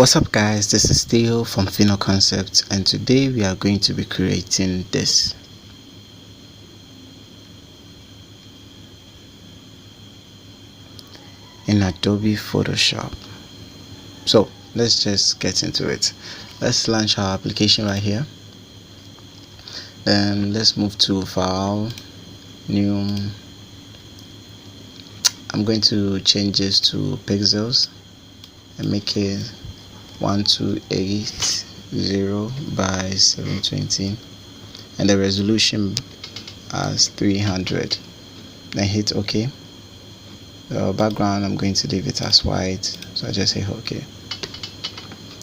What's up guys, this is Theo from Final Concepts, and today we are going to be creating this. In Adobe Photoshop. So let's just get into it. Let's launch our application right here. Then let's move to File, New. I'm going to change this to pixels and make it 1280 by 720 and the resolution as 300. Then hit OK. The background I'm going to leave it as white, so I just hit OK.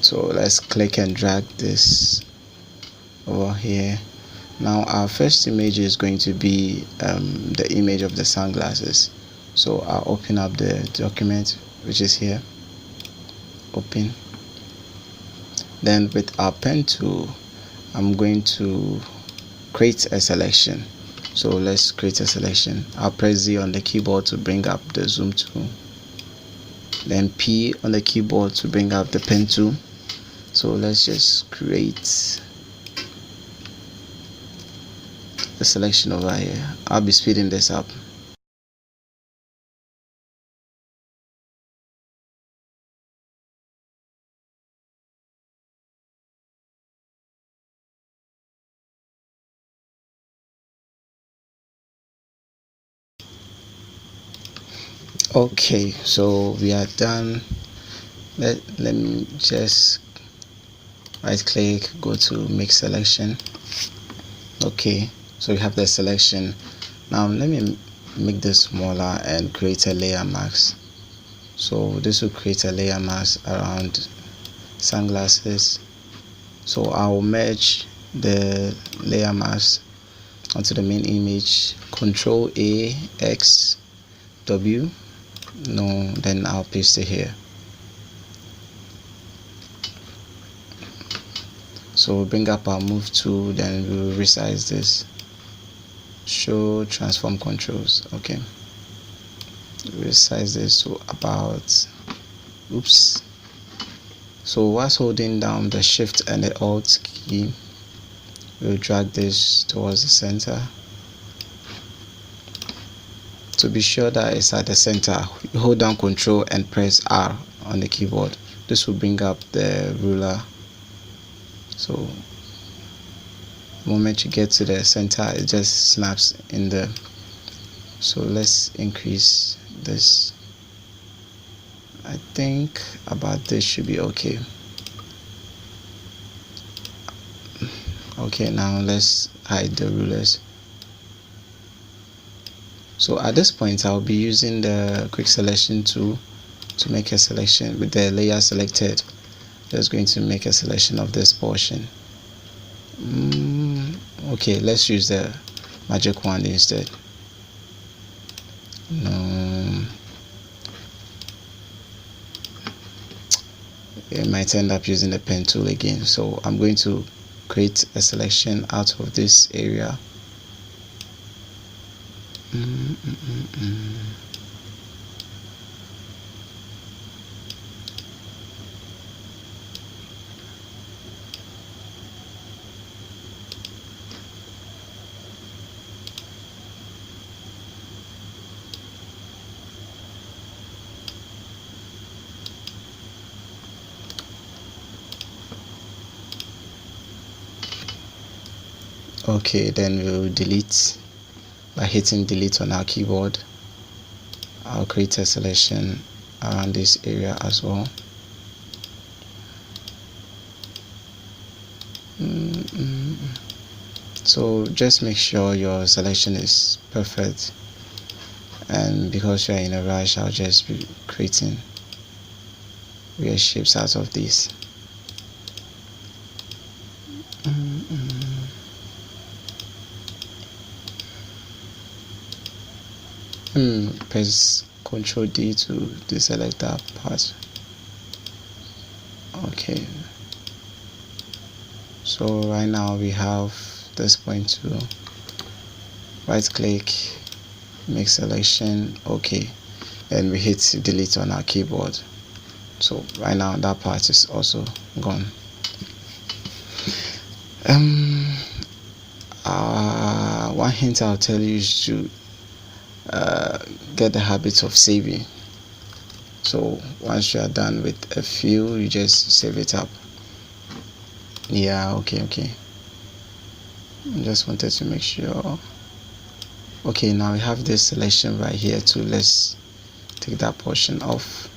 So let's click and drag this over here. Now our first image is going to be the image of the sunglasses. So I'll open up the document, which is here. Open. Then with our pen tool, I'm going to create a selection. So let's create a selection. I'll press Z on the keyboard to bring up the zoom tool. Then P on the keyboard to bring up the pen tool. So let's just create a selection over here. I'll be speeding this up. Okay, so we are done. Let me just right click, go to make selection. Okay, so we have the selection. Now let me make this smaller and create a layer mask. So this will create a layer mask around sunglasses. So I'll merge the layer mask onto the main image. Control A, X, W. No, then I'll paste it here. So we'll bring up our move tool, then we'll resize this. Show transform controls. Okay, resize this to about, oops. So whilst holding down the shift and the alt key, we'll drag this towards the center. To be sure that it's at the center, you hold down Control and press R on the keyboard. This will bring up the ruler. So the moment you get to the center, it just snaps in there. So let's increase this. I think about this should be okay. Okay, now let's hide the rulers. So at this point, I'll be using the quick selection tool to make a selection. With the layer selected, just going to make a selection of this portion. Okay, let's use the magic wand instead. No, it might end up using the pen tool again. So I'm going to create a selection out of this area. Okay, then we'll delete by hitting delete on our keyboard. I'll create a selection around this area as well. So just make sure your selection is perfect, and because you're in a rush, I'll just be creating weird shapes out of this. Press Ctrl D to deselect that part. Okay, so right now we have this point to right click, make selection. Okay, and we hit delete on our keyboard. So right now that part is also gone. One hint I'll tell you is to get the habit of saving. So once you are done with a few, you just save it up. Yeah, okay. I just wanted to make sure. Okay, now we have this selection right here too. Let's take that portion off.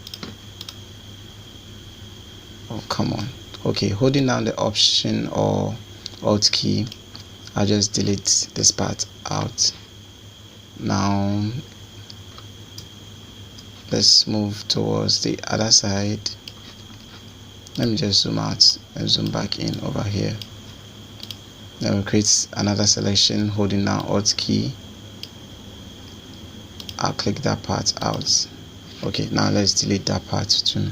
Oh, come on. Okay, holding down the Option or Alt key, I'll just delete this part out. Now let's move towards the other side. Let me just zoom out and zoom back in over here. Then we'll create another selection, holding down Alt key. I'll click that part out. Okay, now let's delete that part too.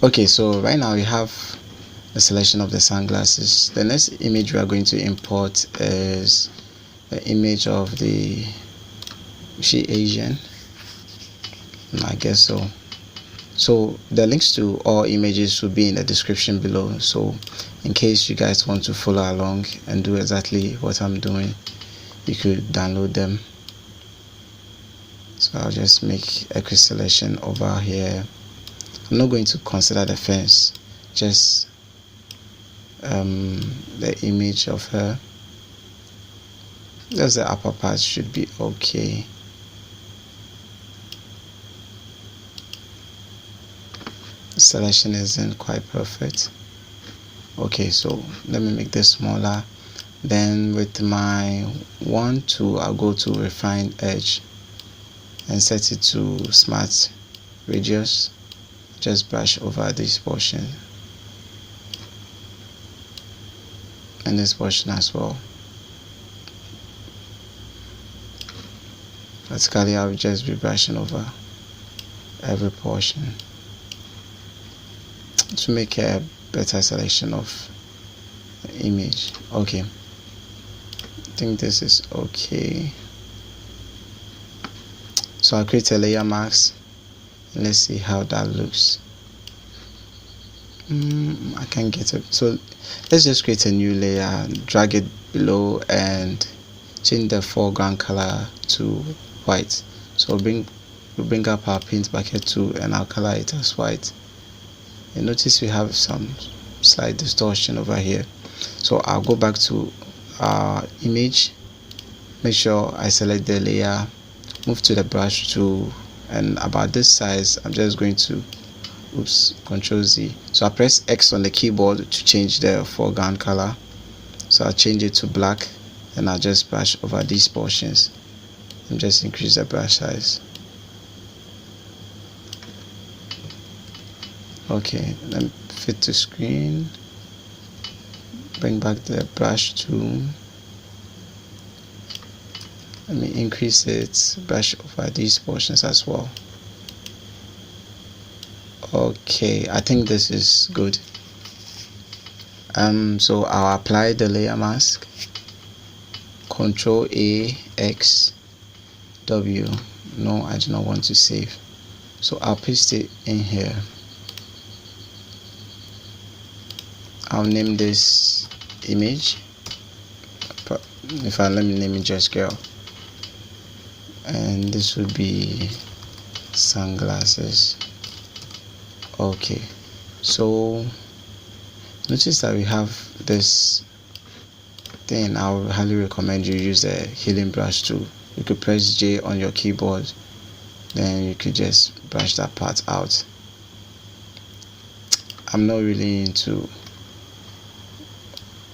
Okay, so right now we have the selection of the sunglasses. The next image we are going to import is the image of the Asian. I guess so. So the links to all images will be in the description below. So in case you guys want to follow along and do exactly what I'm doing, you could download them. So I'll just make a quick selection over here. I'm not going to consider the fence, just the image of her. Just the upper part should be okay. The selection isn't quite perfect. Okay, so let me make this smaller. Then with my 1, 2, I'll go to Refine Edge and set it to Smart Radius. Just brush over this portion and this portion as well. Practically, I'll just be brushing over every portion to make a better selection of the image. Okay, I think this is okay. So I'll create a layer mask. Let's see how that looks. I can't get it. So let's just create a new layer, drag it below and change the foreground color to white. So we'll bring up our paint bucket too and I'll color it as white. And notice we have some slight distortion over here. So I'll go back to our image, make sure I select the layer, move to the brush tool, and about this size I'm just going to Control Z. So I press X on the keyboard to change the foreground color. So I'll change it to black and I'll just brush over these portions and just increase the brush size. Okay, then fit to screen, bring back the brush tool. Let me increase it, brush over these portions as well. Okay, I think this is good. So I'll apply the layer mask, Control A, X, W. No, I do not want to save. So I'll paste it in here. I'll name this image. Let me name it just girl. And this would be sunglasses. Okay, so notice that we have this thing. I would highly recommend you use the healing brush tool. You could press J on your keyboard, then you could just brush that part out. I'm not really into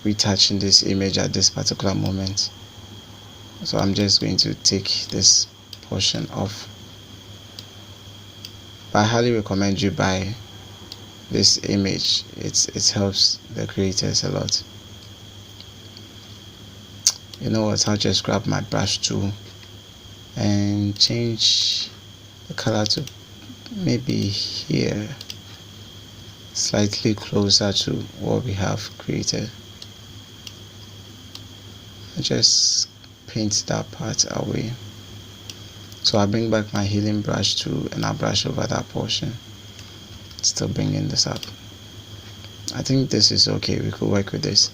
retouching this image at this particular moment, so I'm just going to take this portion off. But I highly recommend you buy this image. It helps the creators a lot. You know what, I'll just grab my brush tool and change the color to maybe here, slightly closer to what we have created. I just paint that part away. So I bring back my healing brush tool and I brush over that portion, still bringing this up. I think this is okay, we could work with this.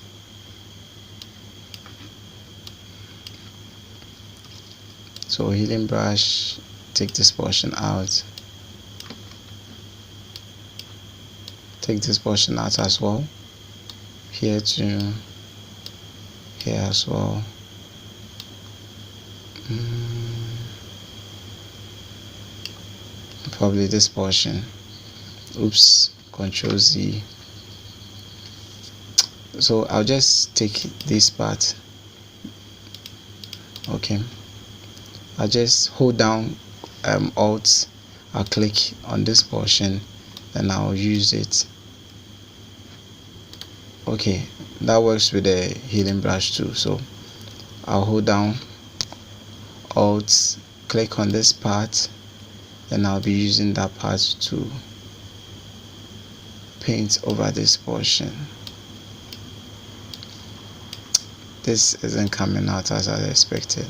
So healing brush, take this portion out, take this portion out as well, here too, here as well. Probably this portion. Oops, Control Z. So I'll just take this part. Okay, I'll just hold down Alt, I'll click on this portion and I'll use it. Okay, that works with the healing brush too. So I'll hold down Alt, click on this part, and I'll be using that part to paint over this portion. This isn't coming out as I expected.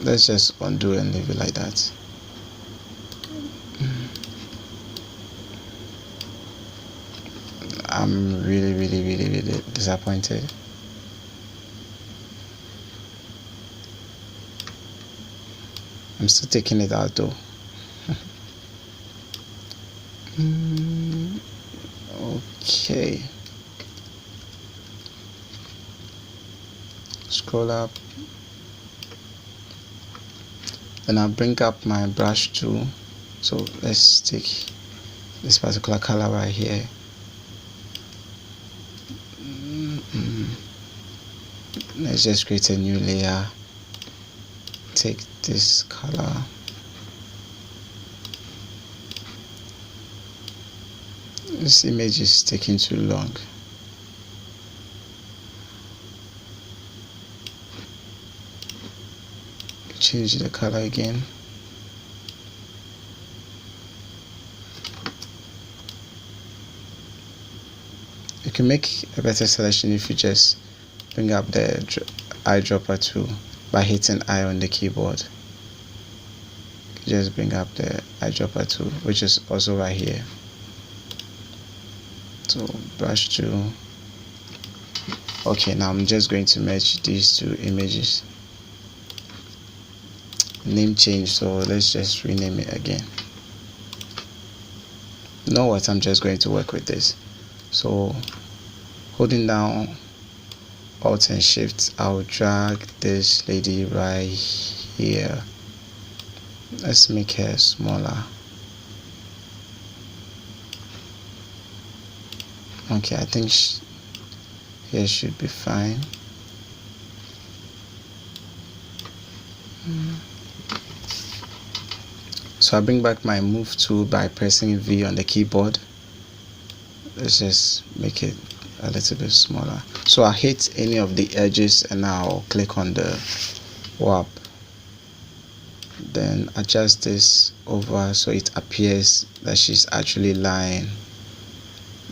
Let's just undo and leave it like that. I'm really disappointed. I'm still taking it out though. Okay. Scroll up. Then I'll bring up my brush tool. So let's take this particular color right here. Let's just create a new layer. Take this color. This image is taking too long. Change the color again. You can make a better selection if you just bring up the eyedropper tool by hitting I on the keyboard. Just bring up the eyedropper tool, which is also right here. So brush tool. Okay, now I'm just going to merge these two images. Name change, so let's just rename it again. You know what, I'm just going to work with this. So holding down Alt and Shift, I'll drag this lady right here. Let's make her smaller. Okay, I think here should be fine. So I bring back my move tool by pressing V on the keyboard. Let's just make it a little bit smaller. So I hit any of the edges and I'll click on the warp. Then adjust this over so it appears that she's actually lying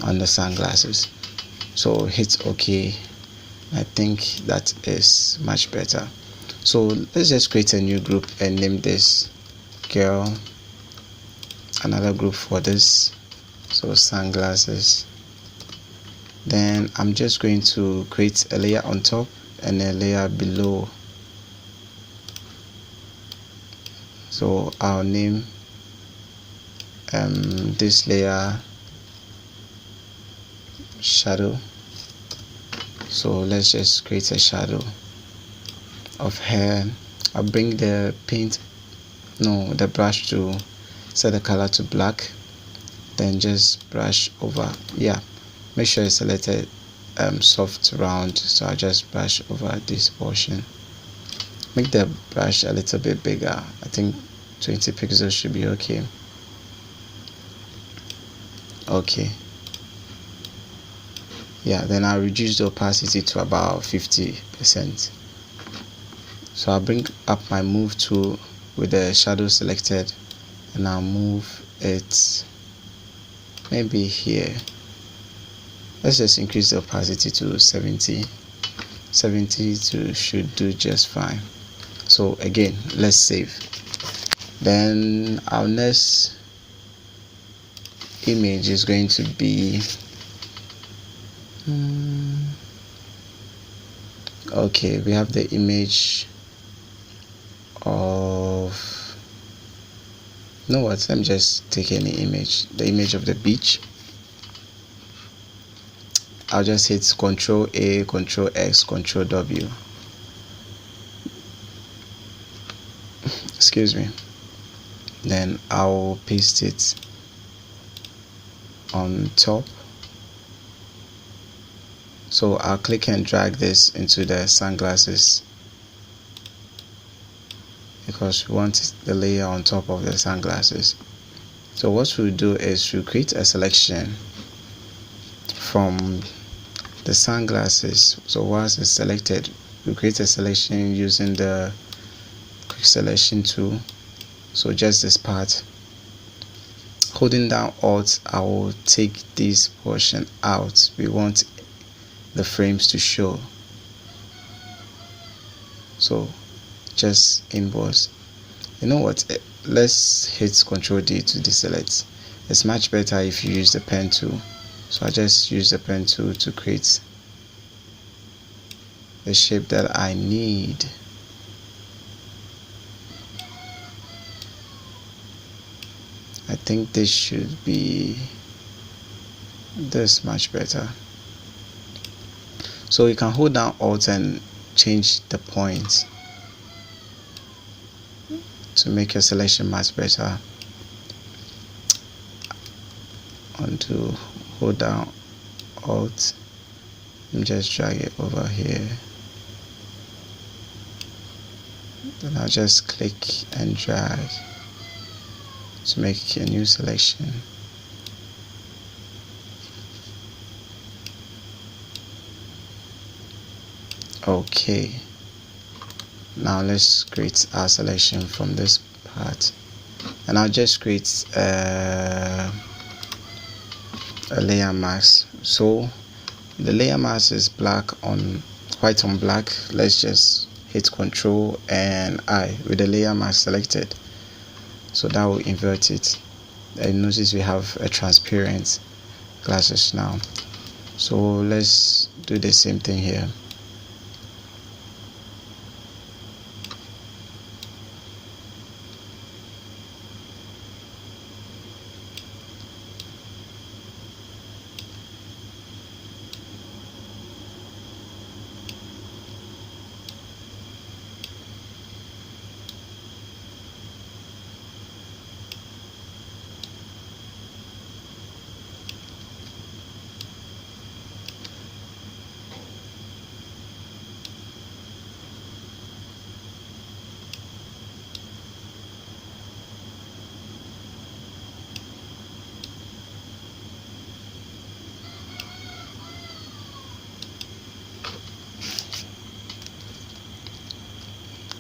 on the sunglasses. So hit OK. I think that is much better. So let's just create a new group and name this girl. Another group for this, so sunglasses. Then I'm just going to create a layer on top and a layer below. So I'll name this layer shadow. So let's just create a shadow of her. I'll bring the the brush to set the color to black, then just brush over. Yeah, make sure it's selected soft round, so I just brush over this portion. Make the brush a little bit bigger. I think 20 pixels should be okay. Okay, yeah, then I'll reduce the opacity to about 50%. So I'll bring up my move tool with the shadow selected and I'll move it maybe here. Let's just increase the opacity to 70 should do just fine. So So again, let's save. Then our next image is going to be okay, we have the image of, you know what, let me just take any image, the image of the beach. I'll just hit Ctrl A, Ctrl X, Ctrl W. Excuse me. Then I'll paste it on top. So I'll click and drag this into the sunglasses because we want the layer on top of the sunglasses. So what we'll do is we'll create a selection from the sunglasses. So once it's selected, we'll create a selection using the quick selection tool. So just this part. Holding down Alt, I will take this portion out. We want the frames to show. So just inbox. You know what? Let's hit Ctrl D to deselect. It's much better if you use the pen tool. So I just use the pen tool to create the shape that I need. I think this should be this much better. So you can hold down Alt and change the point to make your selection much better. Undo, hold down Alt and just drag it over here. Then I'll just click and drag to make a new selection. Okay, now let's create our selection from this part, and I'll just create a layer mask. So the layer mask is white on black. Let's just hit Ctrl and I with the layer mask selected. So that will invert it. And notice we have a transparent glasses now. So let's do the same thing here.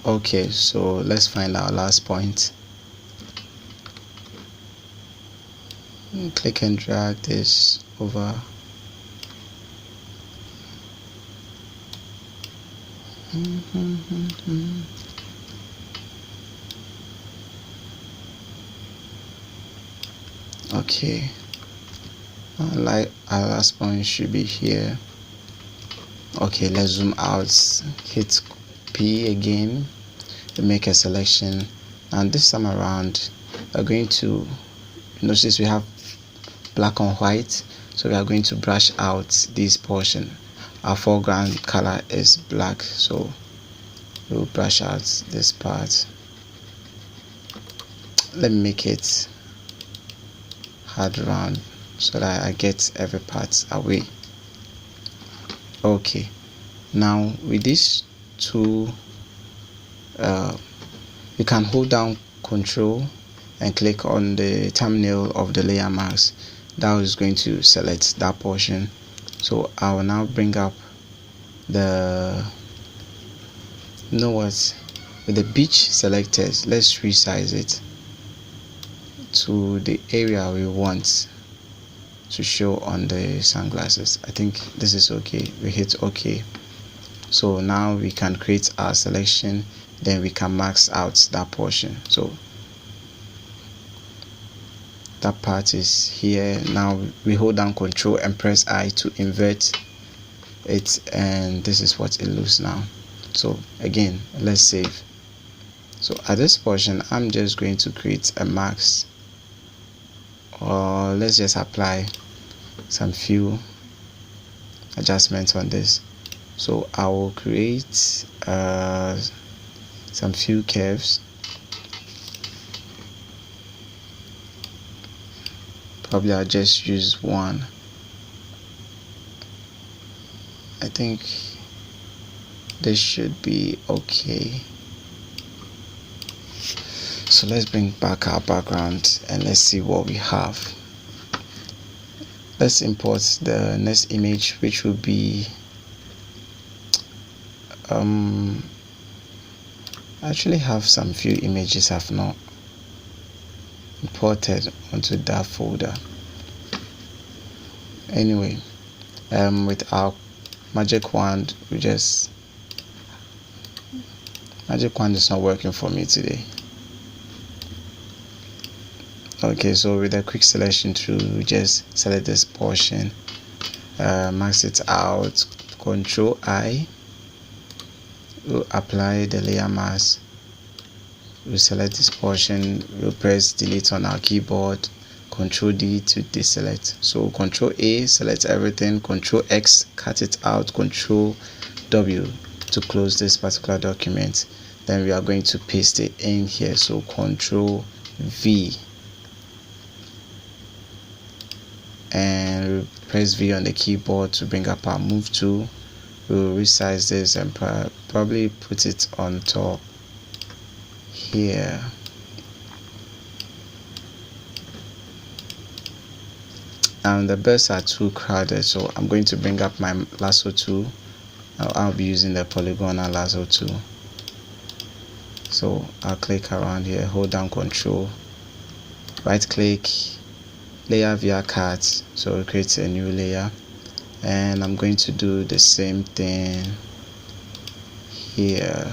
Okay, so let's find our last point. Click and drag this over. Okay, like our last point should be here. Okay, let's zoom out, hit P again to make a selection, and this time around we're going to notice we have black on white, so we are going to brush out this portion. Our foreground color is black, so we'll brush out this part. Let me make it hard round so that I get every part away. Okay, now with these two, you can hold down Control and click on the thumbnail of the layer mask. That is going to select that portion. So I will now bring up the, you know what, with the beach selected, let's resize it to the area we want to show on the sunglasses. I think this is okay. We hit OK. So now we can create our selection then we can max out that portion. So that part is here. Now we hold down Control and press I to invert it, and this is what it looks now. So again, let's save. So at this portion, I'm just going to create a max, or let's just apply some few adjustments on this. So I will create some few curves. Probably I'll just use one. I think this should be okay. So let's bring back our background and let's see what we have. Let's import the next image, which will be I actually have some few images I've not imported onto that folder. Anyway, with our magic wand, magic wand is not working for me today. Okay, so with a quick selection tool, we just select this portion, max it out, Control I, we'll apply the layer mask, we'll select this portion, we'll press delete on our keyboard, Control D to deselect. So Control A, select everything, Control X, cut it out, Control W to close this particular document. Then we are going to paste it in here, so Control V, and press V on the keyboard to bring up our move tool. We'll resize this and probably put it on top here. And the birds are too crowded, so I'm going to bring up my lasso tool. I'll be using the Polygonal lasso tool. So I'll click around here, hold down Control, right click, layer via cut, so it creates a new layer, and I'm going to do the same thing here,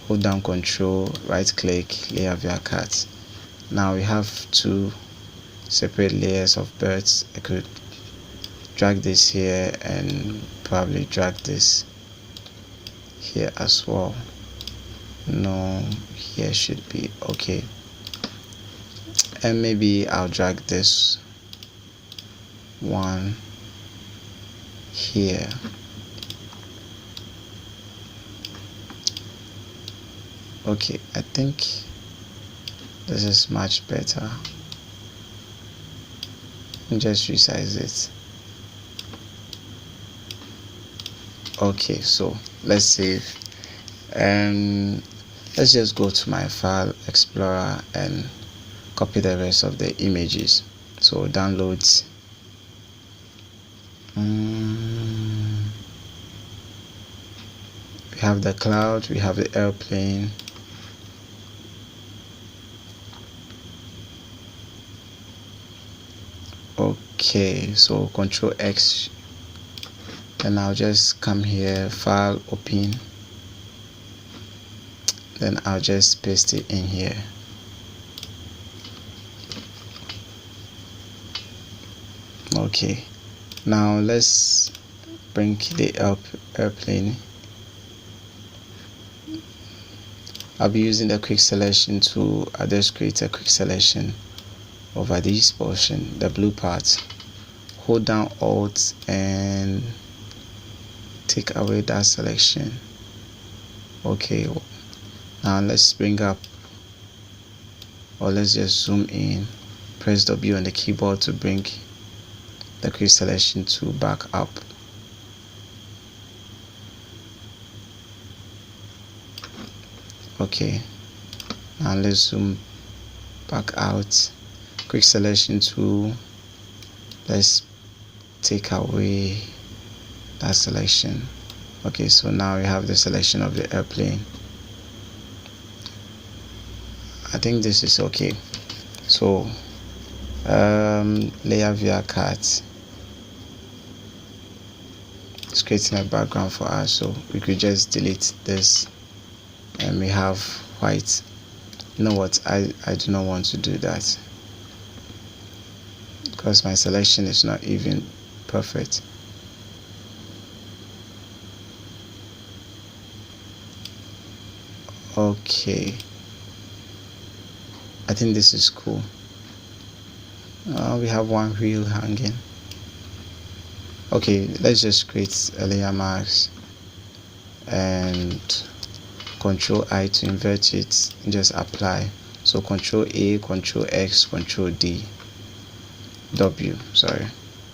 hold down Control, right click, layer via cut. Now we have two separate layers of birds. I could drag this here and probably drag this here as well. No, here should be okay. And maybe I'll drag this one here. Okay, I think this is much better. Just resize it. Okay, so let's save, and let's just go to my file explorer and copy the rest of the images. So downloads, we have the cloud, we have the airplane, okay, so Control X, and I'll just come here, file, open, then I'll just paste it in here. Okay, now let's bring the airplane. I'll be using the quick selection tool. I'll just create a quick selection over this portion, the blue part. Hold down Alt and take away that selection. Okay, now let's bring up, or let's just zoom in, press W on the keyboard to bring the quick selection tool back up. Okay, now let's zoom back out, quick selection tool, let's take away that selection. Okay, so now we have the selection of the airplane. I think this is okay. So layer via cut, it's creating a background for us, so we could just delete this and we have white. You know what, I do not want to do that because my selection is not even perfect. Okay, I think this is cool. We have one wheel hanging. Okay, let's just create a layer mask and Control I to invert it and just apply. So Control A, Control X, Control D, W, sorry.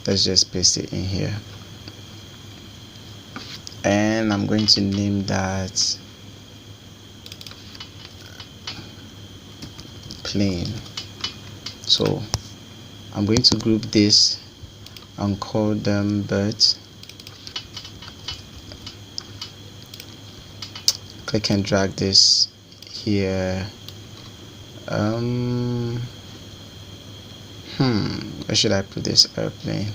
Let's just paste it in here. And I'm going to name that plane. So I'm going to group this and call them birds. Click and drag this here. Where should I put this airplane?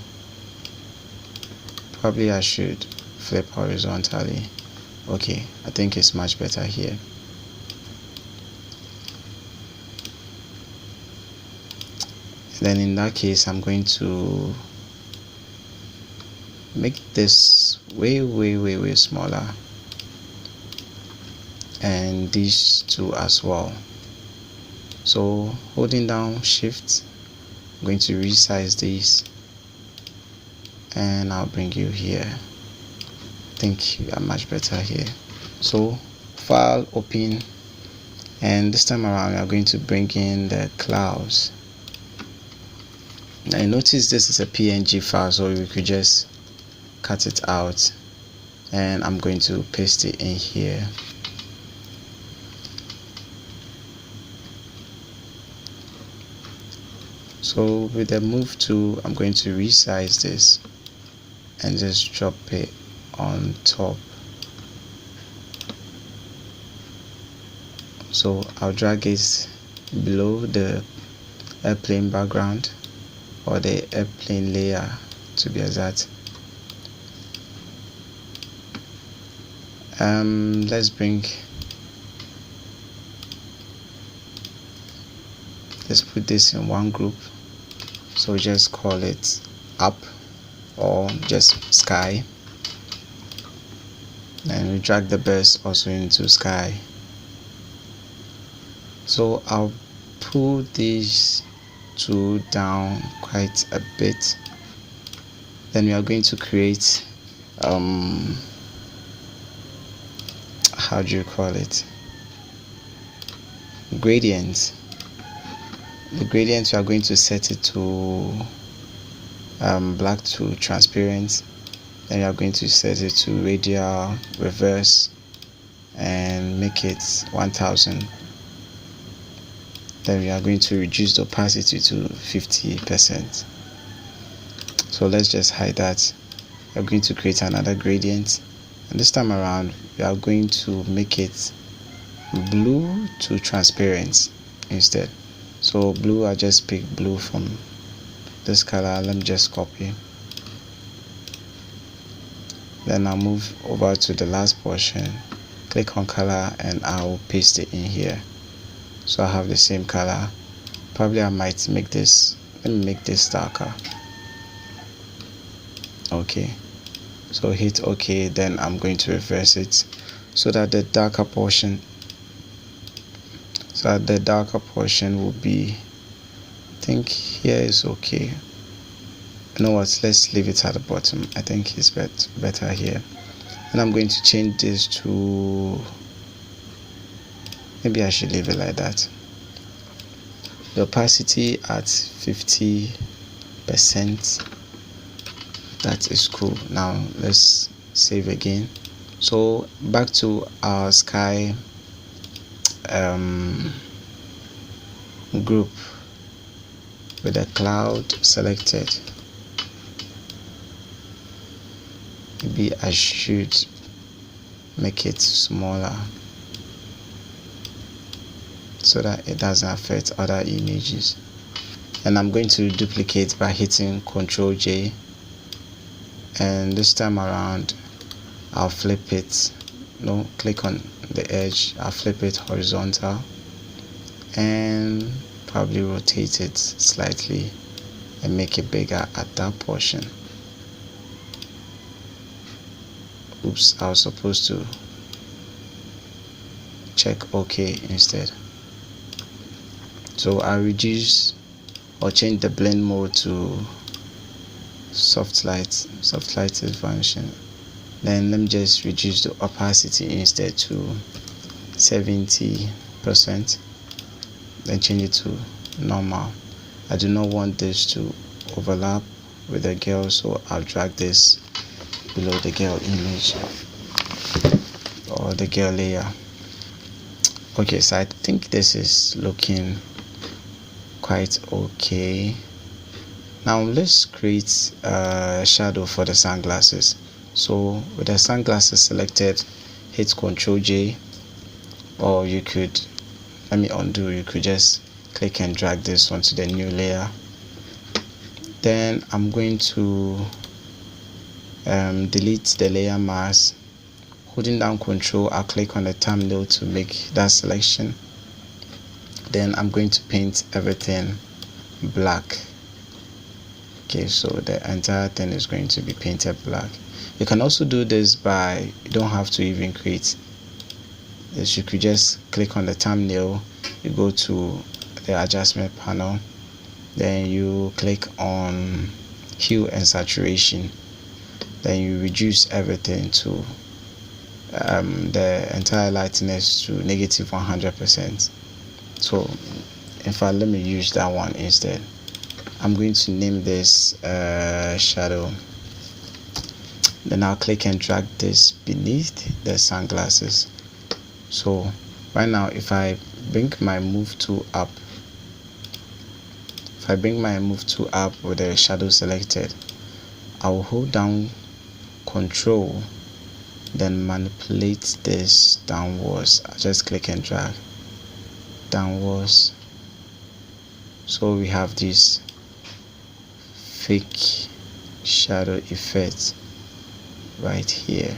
Probably I should flip horizontally. Okay, I think it's much better here. Then in that case, I'm going to make this way smaller, and these two as well. So holding down Shift, I'm going to resize these, and I'll bring you here. I think you are much better here. So File, Open, and this time around we are going to bring in the clouds. Now you notice this is a PNG file, so we could just cut it out, and I'm going to paste it in here. So with the move tool, I'm going to resize this and just drop it on top. So I'll drag it below the airplane background, or the airplane layer to be exact. Let's put this in one group. So just call it up, or just sky, and we drag the birds also into sky. So I'll pull these two down quite a bit. Then we are going to create how do you call it, gradients. The gradients we are going to set it to black to transparent. Then we are going to set it to radial, reverse, and make it 1000. Then we are going to reduce the opacity to 50%. So let's just hide that. We are going to create another gradient, and this time around we are going to make it blue to transparent instead. So blue, I just pick blue from this color. Let me just copy. Then I'll move over to the last portion, click on color, and I'll paste it in here. So I have the same color. Probably I might make this, let me make this darker. Okay, so hit OK. Then I'm going to reverse it so that the darker portion will be, I think here is okay. You know what, let's leave it at the bottom. I think it's better here. And I'm going to change this to, maybe I should leave it like that. The opacity at 50%. That is cool. Now let's save again. So back to our sky group with the cloud selected. Maybe I should make it smaller so that it doesn't affect other images. And I'm going to duplicate by hitting Ctrl J, and this time around I'll flip it click on the edge. I'll flip it horizontal and probably rotate it slightly and make it bigger at that portion. Oops, I was supposed to check OK instead. So I reduce or change the blend mode to soft light is vanishing. Then let me just reduce the opacity instead to 70%, then change it to normal. I do not want this to overlap with the girl, so I'll drag this below the girl image or the girl layer. Okay, so I think this is looking quite okay. Now let's create a shadow for the sunglasses. So with the sunglasses selected, hit Ctrl J, or you could, let me undo, you could just click and drag this onto the new layer. Then I'm going to delete the layer mask. Holding down Ctrl, I'll click on the thumbnail to make that selection. Then I'm going to paint everything black. Okay, so the entire thing is going to be painted black. You can also do this by, you don't have to even create this. You could just click on the thumbnail, you go to the adjustment panel, then you click on hue and saturation, then you reduce everything to the entire lightness to -100%. So in fact, let me use that one instead. I'm going to name this shadow. Then I'll click and drag this beneath the sunglasses. So right now, if I bring my move tool up, with the shadow selected, I will hold down Control, then manipulate this downwards. I just click and drag downwards. So we have this fake shadow effect right here.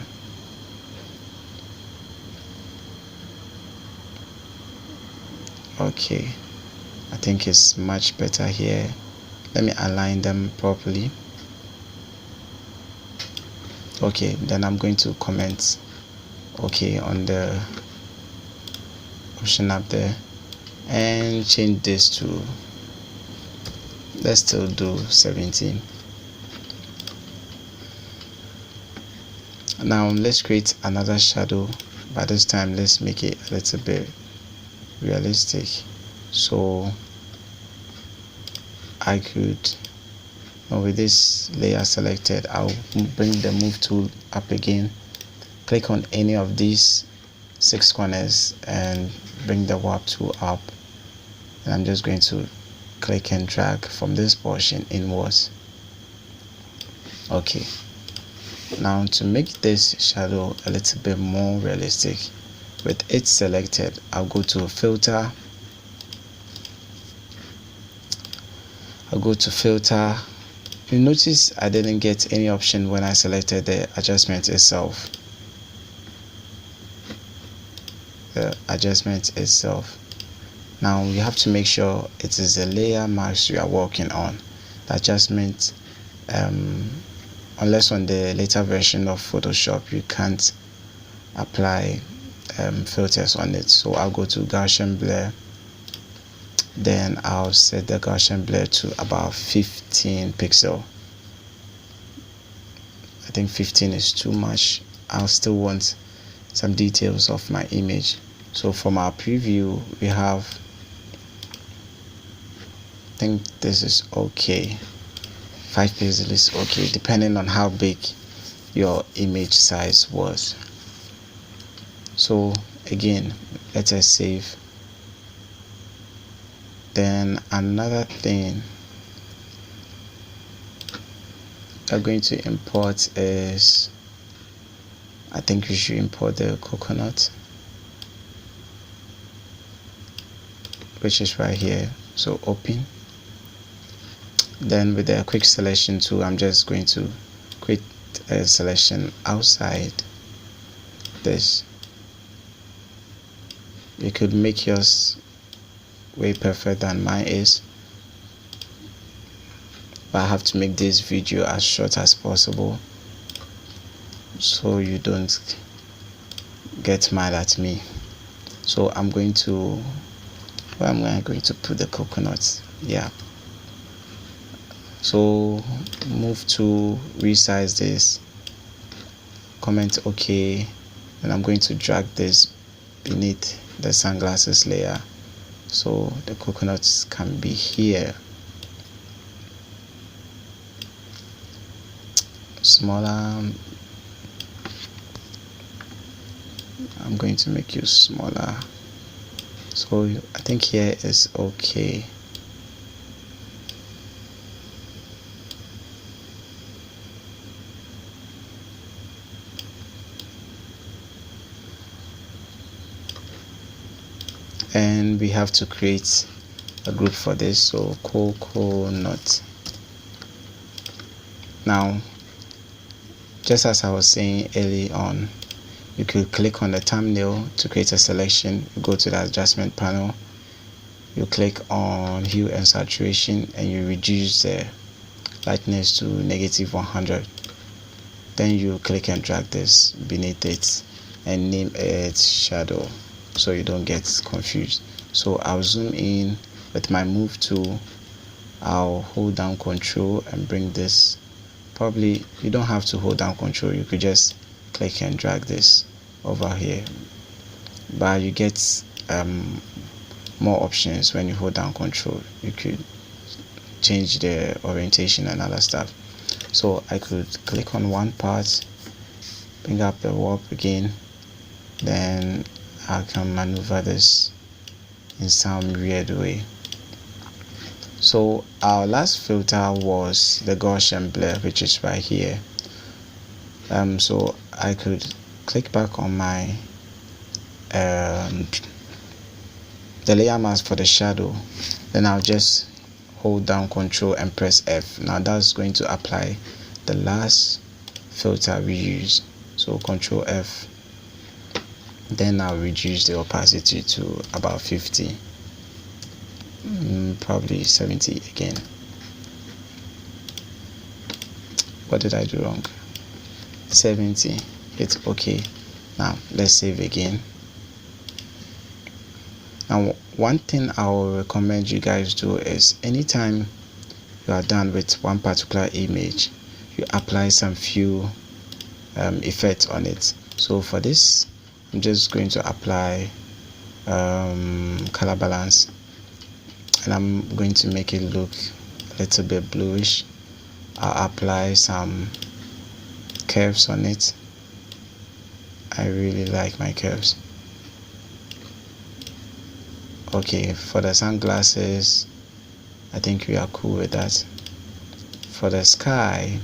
Okay, I think it's much better here. Let me align them properly. Okay, then I'm going to comment okay on the option up there and change this to, let's still do 17. Now let's create another shadow, but this time let's make it a little bit realistic. So I could, with this layer selected, I'll bring the move tool up again, click on any of these 6 corners and bring the warp tool up, and I'm just going to click and drag from this portion inwards. Okay, now to make this shadow a little bit more realistic, with it selected, I'll go to filter, You notice I didn't get any option when I selected the adjustment itself. Now you have to make sure it is a layer mask you are working on. The adjustment, unless on the later version of Photoshop you can't apply filters on it. So I'll go to Gaussian Blur, then I'll set the Gaussian Blur to about 15 pixel. I think 15 is too much. I'll still want some details of my image. So from our preview, we have, I think this is okay. 5 pixels is okay, depending on how big your image size was. So again, let us save. Then another thing we're going to import is, I think we should import the coconut, which is right here. So open. Then with the quick selection tool, I'm just going to create a selection outside this. You could make yours way perfect than mine is, but I have to make this video as short as possible so you don't get mad at me. So I'm going to put the coconut. Yeah, so move to resize this, comment OK, and I'm going to drag this beneath the sunglasses layer so the coconuts can be here. Smaller, I'm going to make you smaller, so I think here is okay. And we have to create a group for this, so coconut. Now, just as I was saying early on, you could click on the thumbnail to create a selection. You go to the adjustment panel, you click on hue and saturation, and you reduce the lightness to -100. Then you click and drag this beneath it and name it shadow so you don't get confused. So I'll zoom in with my move tool. I'll hold down control and bring this. Probably you don't have to hold down control, you could just click and drag this over here, but you get more options when you hold down control. You could change the orientation and other stuff. So I could click on one part, bring up the warp again, then I can maneuver this in some weird way. So our last filter was the Gaussian Blur, which is right here. So I could click back on my the layer mask for the shadow, then I'll just hold down control and press F. Now that's going to apply the last filter we used. So control F, then I'll reduce the opacity to about 50, probably 70 again. What did I do wrong? 70. Hit OK. Now let's save again. Now one thing I will recommend you guys do is anytime you are done with one particular image, you apply some few effects on it. So for this, I'm just going to apply color balance, and I'm going to make it look a little bit bluish. I'll apply some curves on it. I really like my curves. Okay, for the sunglasses, I think we are cool with that. For the sky,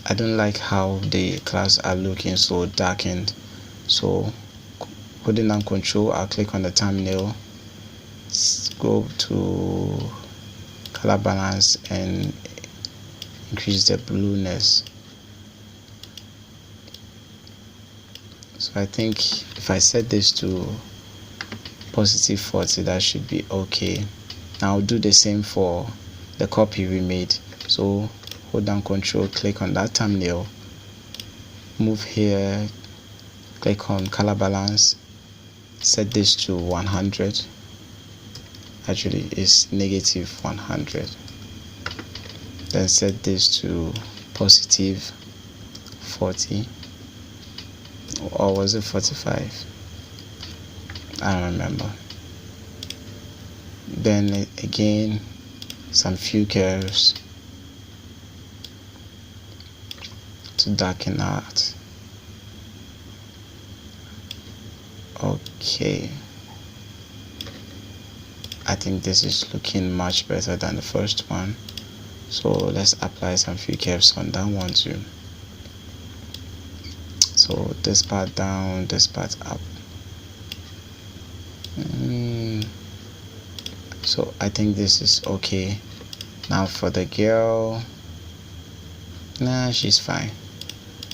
I don't like how the clouds are looking so darkened. So holding down control, I'll click on the thumbnail, go to color balance and increase the blueness. So I think if I set this to +40, that should be okay. Now I'll do the same for the copy we made. So hold down control, click on that thumbnail, move here, click on color balance, set this to 100. Actually it's -100. Then set this to +40, or was it 45? I don't remember. Then again, some few curves to darken out. Okay, I think this is looking much better than the first one, so let's apply some few curves on that one too. So this part down, this part up. So I think this is okay. Now for the girl, nah, she's fine.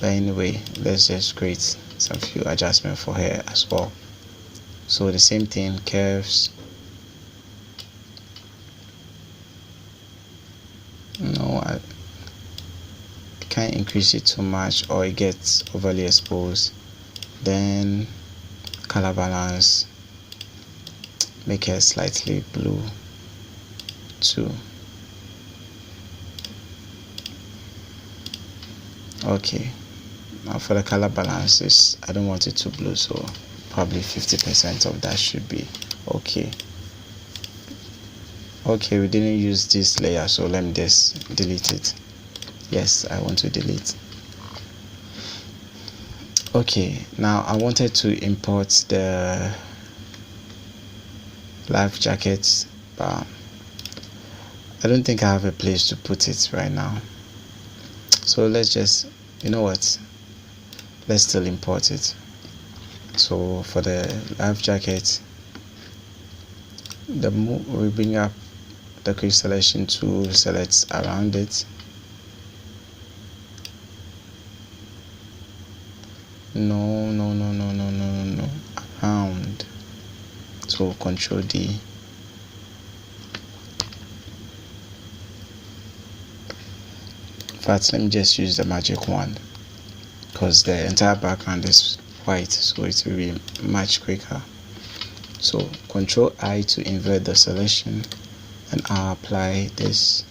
But anyway, let's just create some few adjustments for her as well. So the same thing, curves. No, I can't increase it too much or it gets overly exposed. Then color balance, make it slightly blue too. Okay, now for the color balances, I don't want it too blue, so probably 50% of that should be okay. Okay, we didn't use this layer, so let me just delete it. Yes, I want to delete. Okay, now I wanted to import the life jackets, but I don't think I have a place to put it right now. So let's just, you know what, let's still import it. So for the life jacket, we bring up the quick selection tool, select around it. No, around. So Control D. In fact, let me just use the magic wand because the entire background is white, so it will be much quicker. So Control I to invert the selection, and I'll apply this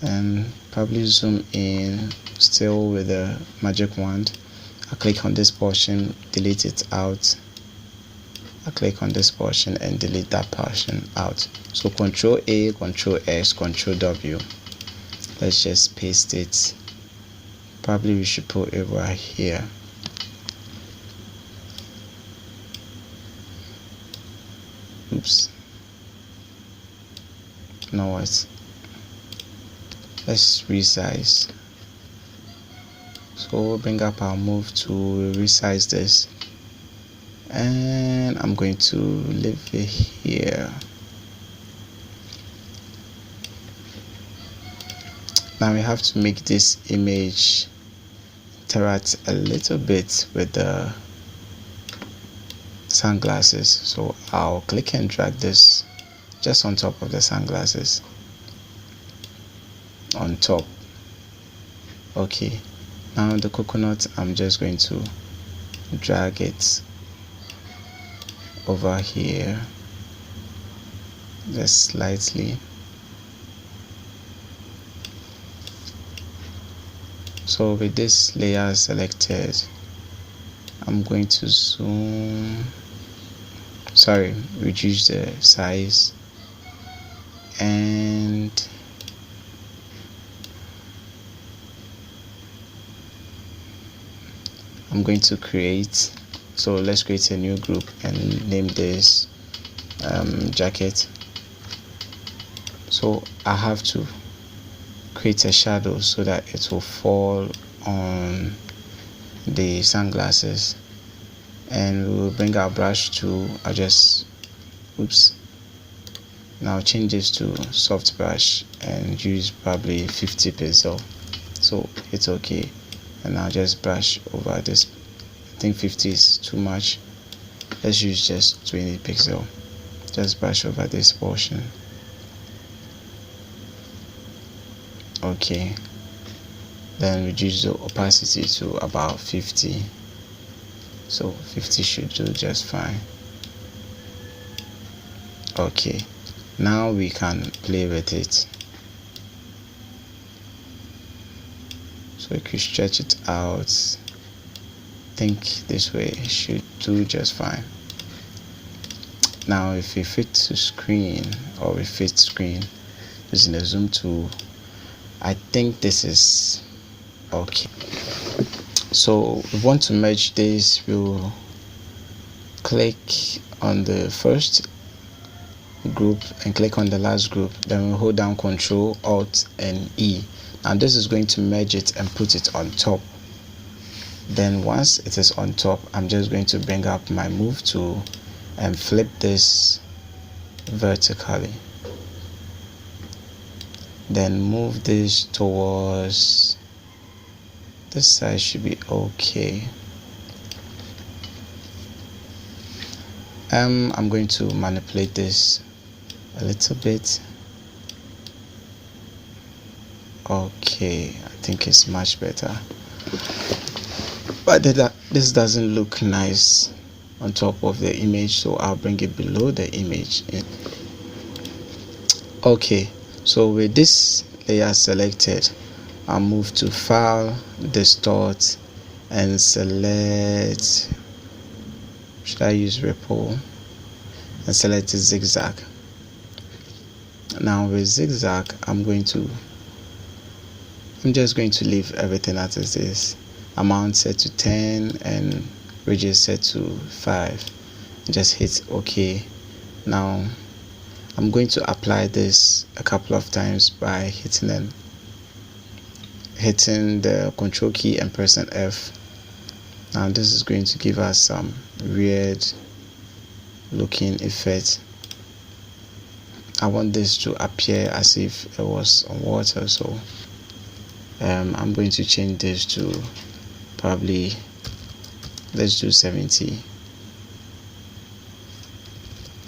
and probably zoom in still with the magic wand. I click on this portion, delete it out. I click on this portion and delete that portion out. So Control A, Control S, Control W. Let's just paste it. Probably we should put it right here. Oops. Now what? Let's resize. So we'll bring up our move to resize this, and I'm going to leave it here. Now we have to make this image interact a little bit with the sunglasses. So I'll click and drag this just on top of the sunglasses. On top. Okay. Now the coconut, I'm just going to drag it over here just slightly. So with this layer selected, I'm going to reduce the size, and I'm going to create, so let's create a new group and name this jacket. So I have to create a shadow so that it will fall on the sunglasses, and we will bring our brush to now change this to soft brush and use probably 50 pixel, so it's okay. And I'll just brush over this. I think 50 is too much. Let's use just 20 pixel. Just brush over this portion. Okay. Then reduce the opacity to about 50. So 50 should do just fine. Okay. Now we can play with it. So we could stretch it out. I think this way should do just fine. Now if we fit to screen, or we fit screen using the zoom tool, I think this is okay. So we want to merge this. We'll click on the first group and click on the last group, then we'll hold down Control Alt and E. Now this is going to merge it and put it on top. Then once it is on top, I'm just going to bring up my move tool and flip this vertically. Then move this towards This side should be okay. I'm going to manipulate this a little bit. Okay, I think it's much better, but this doesn't look nice on top of the image, so I'll bring it below the image. Okay, so with this layer selected, I'll move to File, Distort, and select, should I use Ripple, and select Zigzag. Now with Zigzag, I'm just going to leave everything as it is. Amount set to 10 and radius set to 5. Just hit OK. Now I'm going to apply this a couple of times by hitting the Control key and pressing F. Now this is going to give us some weird looking effect. I want this to appear as if it was on water, so I'm going to change this to probably, let's do 70.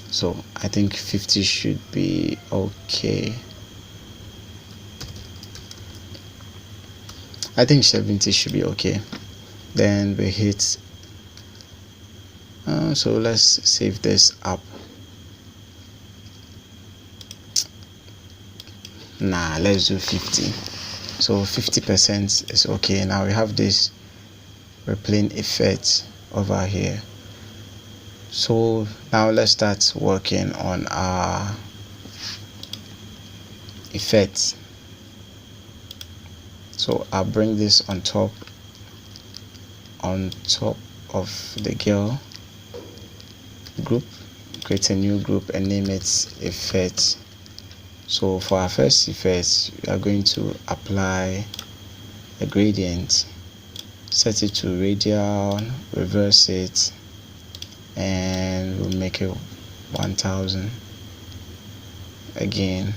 So I think 50 should be okay. I think 70 should be okay. Then we hit, so let's save this up. Let's do 50. So 50% is okay. Now we have this replane effect over here. So now let's start working on our effects. So I'll bring this on top of the girl group, create a new group and name it effect. So for our first effect, we are going to apply a gradient, set it to radial, reverse it, and we'll make it 1000 again.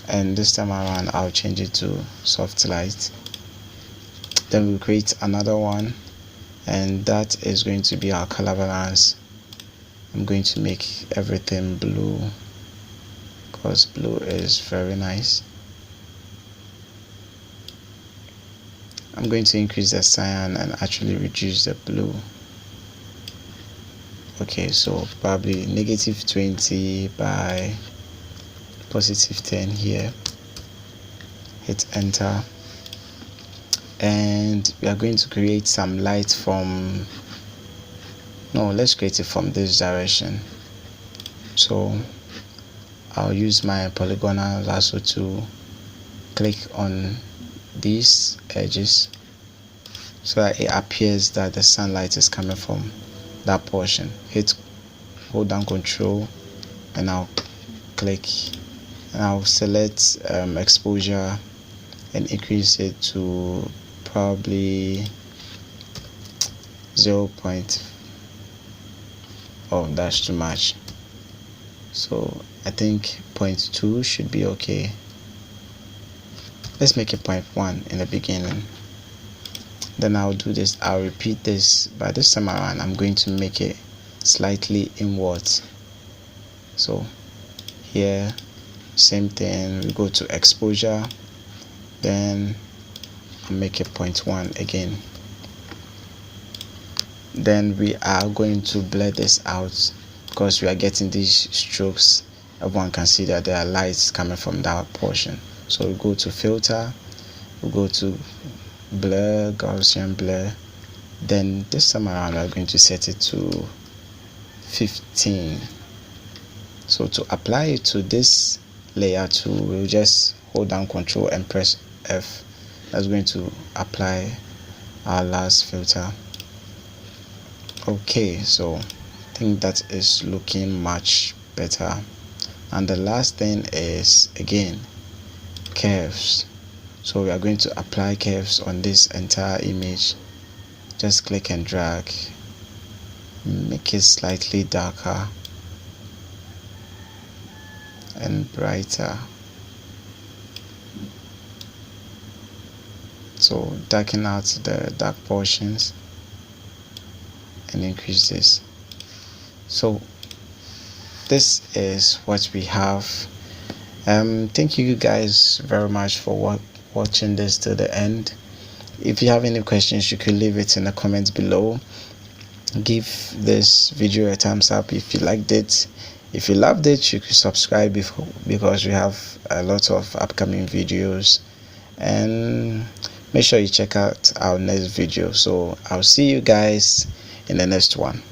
And this time around I'll change it to soft light. Then we'll create another one, and that is going to be our color balance. I'm going to make everything blue because blue is very nice. I'm going to increase the cyan and actually reduce the blue. Okay, so probably -20 by +10 here. Hit enter, and we are going to create some light from, let's create it from this direction. So I'll use my Polygonal Lasso to click on these edges so that it appears that the sunlight is coming from that portion. Hold down Control, and I'll click, and I'll select exposure and increase it to probably 0. Oh, that's too much. So I think 0.2 should be okay. Let's make it 0.1 in the beginning. Then I'll do this, I'll repeat this, but this time around I'm going to make it slightly inwards. So here, same thing, we go to exposure, then I'll make it 0.1 again. Then we are going to blur this out because we are getting these strokes. Everyone can see that there are lights coming from that portion. So we go to filter, we go to blur, Gaussian blur. Then this time around we're going to set it to 15. So to apply it to this layer 2, we'll just hold down Control and press F. That's going to apply our last filter. Okay, so I think that is looking much better. And the last thing is, again, curves. So we are going to apply curves on this entire image. Just click and drag, make it slightly darker, and brighter. So darken out the dark portions and increase this. So this is what we have. Thank you guys very much for watching this to the end. If you have any questions, you could leave it in the comments below. Give this video a thumbs up if you liked it. If you loved it, you could subscribe because we have a lot of upcoming videos, and make sure you check out our next video. So I'll see you guys in the next one.